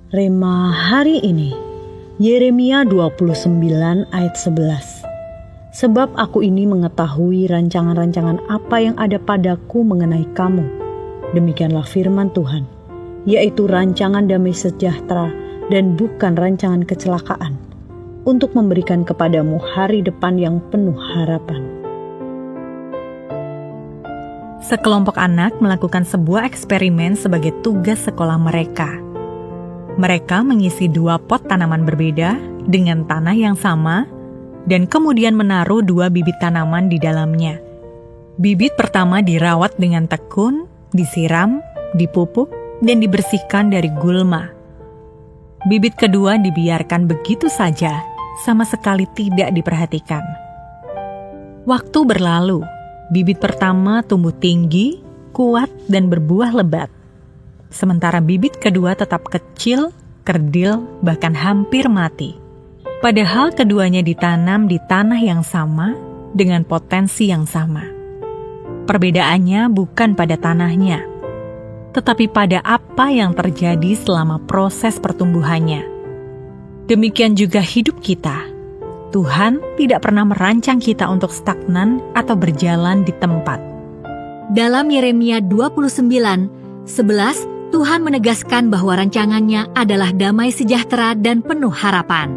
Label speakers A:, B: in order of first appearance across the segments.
A: Rema hari ini, Yeremia 29 ayat 11. Sebab aku ini mengetahui rancangan-rancangan apa yang ada padaku mengenai kamu. Demikianlah firman Tuhan, yaitu rancangan damai sejahtera dan bukan rancangan kecelakaan, untuk memberikan kepadamu hari depan yang penuh harapan.
B: Sekelompok anak melakukan sebuah eksperimen sebagai tugas sekolah mereka. Mereka mengisi 2 pot tanaman berbeda dengan tanah yang sama dan kemudian menaruh 2 bibit tanaman di dalamnya. Bibit pertama dirawat dengan tekun, disiram, dipupuk, dan dibersihkan dari gulma. Bibit kedua dibiarkan begitu saja, sama sekali tidak diperhatikan. Waktu berlalu, bibit pertama tumbuh tinggi, kuat, dan berbuah lebat. Sementara bibit kedua tetap kecil, kerdil, bahkan hampir mati. Padahal keduanya ditanam di tanah yang sama dengan potensi yang sama. Perbedaannya bukan pada tanahnya, tetapi pada apa yang terjadi selama proses pertumbuhannya. Demikian juga hidup kita. Tuhan tidak pernah merancang kita untuk stagnan atau berjalan di tempat.
C: Dalam Yeremia 29:11, Tuhan menegaskan bahwa rancangannya adalah damai sejahtera dan penuh harapan.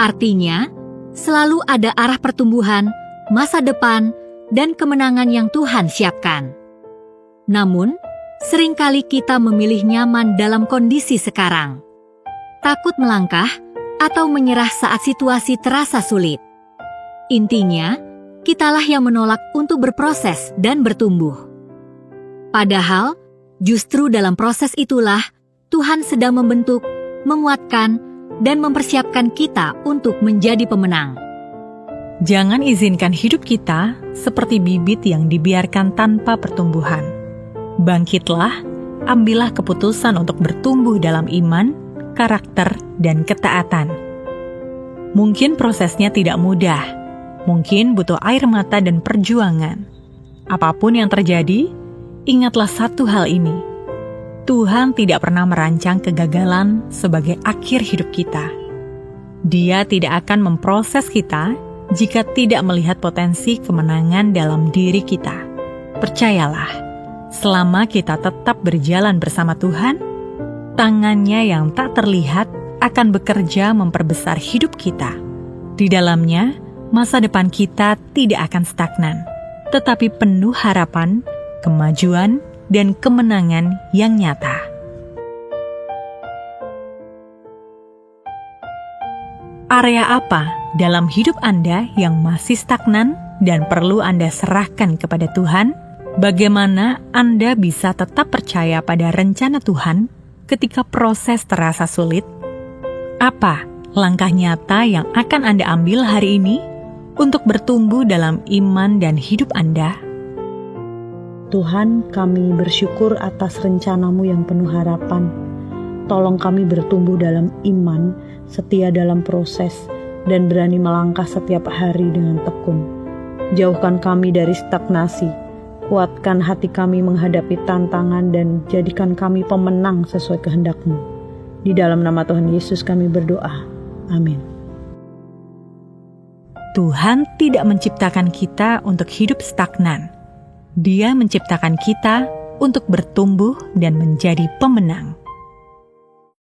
C: Artinya, selalu ada arah pertumbuhan, masa depan, dan kemenangan yang Tuhan siapkan. Namun, seringkali kita memilih nyaman dalam kondisi sekarang, takut melangkah, atau menyerah saat situasi terasa sulit. Intinya, kitalah yang menolak untuk berproses dan bertumbuh. Padahal, justru dalam proses itulah Tuhan sedang membentuk, menguatkan, dan mempersiapkan kita untuk menjadi pemenang.
B: Jangan izinkan hidup kita seperti bibit yang dibiarkan tanpa pertumbuhan. Bangkitlah, ambillah keputusan untuk bertumbuh dalam iman, karakter, dan ketaatan. Mungkin prosesnya tidak mudah, mungkin butuh air mata dan perjuangan. Apapun yang terjadi, ingatlah satu hal ini, Tuhan tidak pernah merancang kegagalan sebagai akhir hidup kita. Dia tidak akan memproses kita jika tidak melihat potensi kemenangan dalam diri kita. Percayalah, selama kita tetap berjalan bersama Tuhan, tangannya yang tak terlihat akan bekerja memperbesar hidup kita. Di dalamnya, masa depan kita tidak akan stagnan, tetapi penuh harapan, kemajuan, dan kemenangan yang nyata. Area apa dalam hidup Anda yang masih stagnan dan perlu Anda serahkan kepada Tuhan? Bagaimana Anda bisa tetap percaya pada rencana Tuhan ketika proses terasa sulit? Apa langkah nyata yang akan Anda ambil hari ini untuk bertumbuh dalam iman dan hidup Anda?
A: Tuhan, kami bersyukur atas rencana-Mu yang penuh harapan. Tolong kami bertumbuh dalam iman, setia dalam proses, dan berani melangkah setiap hari dengan tekun. Jauhkan kami dari stagnasi, kuatkan hati kami menghadapi tantangan, dan jadikan kami pemenang sesuai kehendak-Mu. Di dalam nama Tuhan Yesus kami berdoa. Amin.
B: Tuhan tidak menciptakan kita untuk hidup stagnan. Dia menciptakan kita untuk bertumbuh dan menjadi pemenang.